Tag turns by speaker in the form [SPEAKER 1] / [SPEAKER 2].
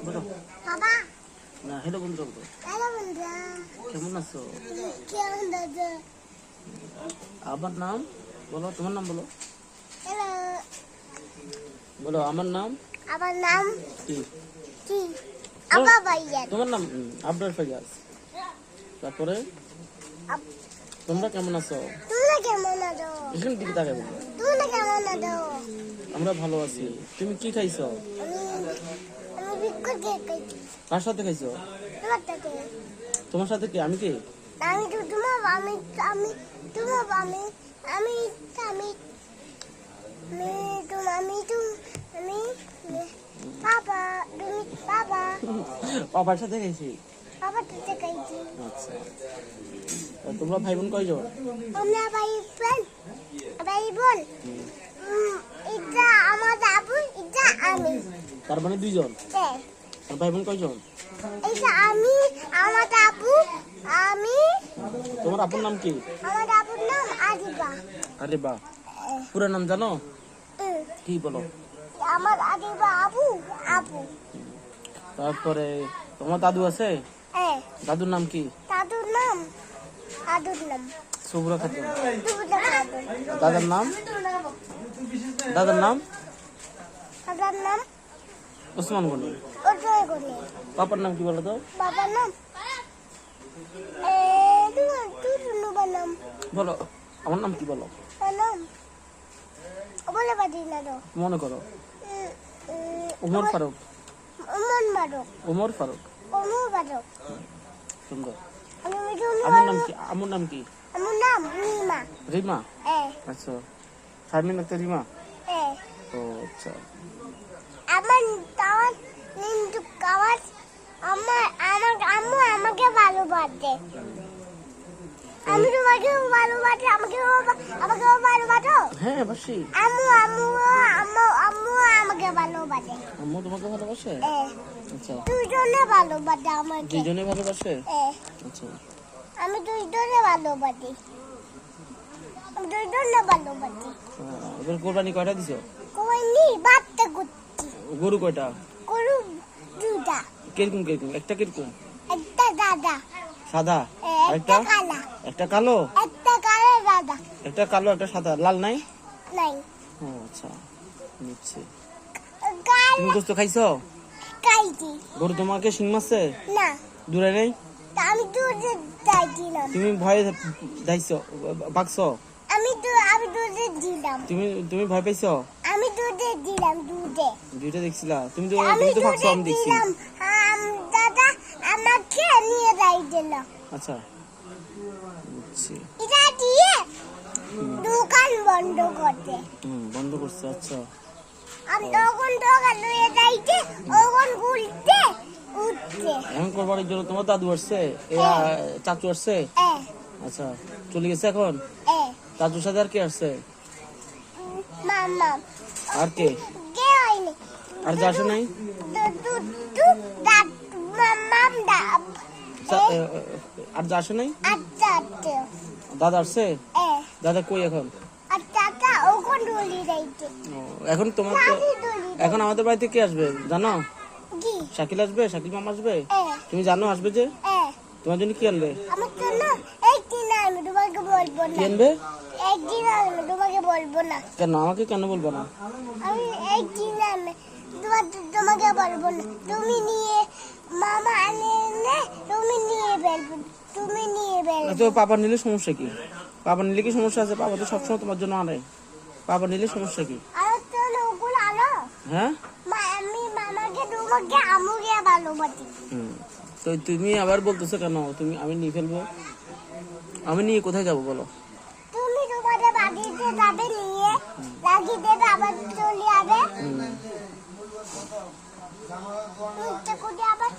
[SPEAKER 1] বলো
[SPEAKER 2] বাবা
[SPEAKER 1] না হ্যালো বন্ধুরা বলো
[SPEAKER 2] হ্যালো বন্ধুরা
[SPEAKER 1] কেমন আছো?
[SPEAKER 2] কেমন আছো?
[SPEAKER 1] আমার নাম বলো, তোমার নাম বলো।
[SPEAKER 2] হ্যালো
[SPEAKER 1] বলো আমার নাম
[SPEAKER 2] আমার নাম
[SPEAKER 1] কি?
[SPEAKER 2] কি? আবা ভাইয়া
[SPEAKER 1] তোমার নাম আবরার ফাইয়াজ। তারপরে তোমরা কেমন আছো?
[SPEAKER 2] তোমরা কেমন আছো?
[SPEAKER 1] এখান দিকে তাকাই বলো।
[SPEAKER 2] তোমরা কেমন আছো?
[SPEAKER 1] আমরা ভালো আছি। তুমি কি খাইছো?
[SPEAKER 2] আমি বিস্কুট খাইছি।
[SPEAKER 1] কার সাথে খাইছো?
[SPEAKER 2] তোমার সাথে
[SPEAKER 1] তোমার সাথে কি? আমি কি?
[SPEAKER 2] আমি তো তোমার আমি আমি তোমার আমি আমি আমি আমি বাবা তুমি বাবা
[SPEAKER 1] বাবার সাথে খাইছি।
[SPEAKER 2] বাবার সাথে খাইছি।
[SPEAKER 1] আচ্ছা তোমরা ভাই বোন কয়জন?
[SPEAKER 2] আমরা ভাই বোন এটা আমার আবু এটা আমি।
[SPEAKER 1] তার মানে দুইজন। আর ভাই বোন কয়জন?
[SPEAKER 2] এটা আমি আমার আবু আমি।
[SPEAKER 1] তোমার আপুর নাম কি?
[SPEAKER 2] আমার আবুর নাম আদিবা।
[SPEAKER 1] আরে বাহ, পুরো নাম জানো? কি বলো?
[SPEAKER 2] আমার আদিবা আবু আবু।
[SPEAKER 1] তারপরে তোমার দাদু আছে? দাদুর নাম কি?
[SPEAKER 2] দাদুর নাম
[SPEAKER 1] সুব্রা খাতুন।
[SPEAKER 2] দুবুদা খাতুন।
[SPEAKER 1] দাদার নাম? দাদার নাম
[SPEAKER 2] দাদার নাম
[SPEAKER 1] ওসমান গনি।
[SPEAKER 2] অজয় গনি।
[SPEAKER 1] পাপার নাম কি বলো তো?
[SPEAKER 2] বাবার নাম বাবার নাম
[SPEAKER 1] বলো আমার নাম কি বলো?
[SPEAKER 2] নাম বলে পারি না তো।
[SPEAKER 1] মনে করো। ওমর ফারুক। ওমর ফারুক। সুন্দর। আমার নাম কি? আমার নাম কি?
[SPEAKER 2] আমার নাম রিমা।
[SPEAKER 1] রিমা? আচ্ছা শারমিন আক্তার রিমা। ও আচ্ছা।
[SPEAKER 2] আমার তাওয়ার নিন্দু কাওয়ার আমার আম্মু আমাকে ভালোবাসে। আমি তোমাকে ভালোবাসি। আমাকেও ভালোবাসো?
[SPEAKER 1] হ্যাঁ বাসি।
[SPEAKER 2] আম্মু আমাকে ভালোবাসে।
[SPEAKER 1] আম্মু তোমাকে ভালোবাসে? আচ্ছা
[SPEAKER 2] দুইজনে ভালোবাসে আমাকে।
[SPEAKER 1] দুইজনে ভালোবাসে? আচ্ছা
[SPEAKER 2] আমি দুইজনে ভালোবাসি।
[SPEAKER 1] এবার কোরবানি কয়টা দিছো?
[SPEAKER 2] কোইনি বাচ্চা কুত্তি।
[SPEAKER 1] গরু কয়টা?
[SPEAKER 2] গরু দুটা।
[SPEAKER 1] কিরকম একটা কিরকম?
[SPEAKER 2] একটা দাদা
[SPEAKER 1] সাদা
[SPEAKER 2] একটা কালা।
[SPEAKER 1] একটা কালো?
[SPEAKER 2] একটা কালো দাদা।
[SPEAKER 1] একটা কালো একটা সাদা, লাল নাই?
[SPEAKER 2] নাই।
[SPEAKER 1] ও আচ্ছা নিচ্ছি।
[SPEAKER 2] কাল
[SPEAKER 1] তুমি গোস্ত খাইছো?
[SPEAKER 2] খাইছি।
[SPEAKER 1] গরু তোমাকে শিং মারছে?
[SPEAKER 2] না
[SPEAKER 1] দূরে নেই?
[SPEAKER 2] আমি দুধে দিলাম।
[SPEAKER 1] তুমি ভয়ে যাইছো ভাগছো?
[SPEAKER 2] আমি দুধে দিলাম।
[SPEAKER 1] তুমি ভয় পাইছো?
[SPEAKER 2] আমি দুধে দিলাম
[SPEAKER 1] দুইটা দেখছিলা? তুমি তো ভাগছো, আমি দেখছি।
[SPEAKER 2] দিলাম। দাদা আমাকে নিয়ে যাই দিল।
[SPEAKER 1] আচ্ছা বুঝছি।
[SPEAKER 2] এটা দিয়ে দোকান বন্ধ করতে।
[SPEAKER 1] বন্ধ করছে। আচ্ছা
[SPEAKER 2] আমি তখন দোকান নিয়ে যাইতে ওখান ঘুরতে উঠতে।
[SPEAKER 1] এখন কোরবানির জন্য তোমার দাদু আসছে, চাচু আসছে? আচ্ছা চলে গেছে এখন? চাচুর সাথে আর কে আসছে?
[SPEAKER 2] মামা
[SPEAKER 1] আর কে?
[SPEAKER 2] কে হয়নি।
[SPEAKER 1] আর যা আসে নাই? আর যা আসে নাই? দাদা আসছে? দাদা কই এখন? এখন তোমার এখন আমাদের বাড়িতে কে আসবে জানো? শাকিল আসবে, শাকিল মামা আসবে। তুমি জানো আসবে যে? তোমার জন্য কি আনবে? কি আনবে? কেন আমাকে কেন বলবো না?
[SPEAKER 2] আমি তোমাকে বলবো না। তুমি নিয়ে মামা আনে তুমি নিয়ে বেলবো।
[SPEAKER 1] তো পাপা নিলে সমস্যা কি? পাপা নিলে কি সমস্যা আছে? পাপা তো সবসময় তোমার জন্য আনে। পাপা নিলে সমস্যা কি? হ্যাঁ
[SPEAKER 2] আমি মামাকে তোমাকে আমুকে ভালোবাসি।
[SPEAKER 1] তো তুমি আবার বলতেছো কেন আমি নিয়ে ফেলবো? আমি নিয়ে কোথায় যাবো বলো?
[SPEAKER 2] তুমি তোমাদের বাড়িতে যাবে নিয়ে লাগিয়ে দেবে আবার চলে যাবে। আবার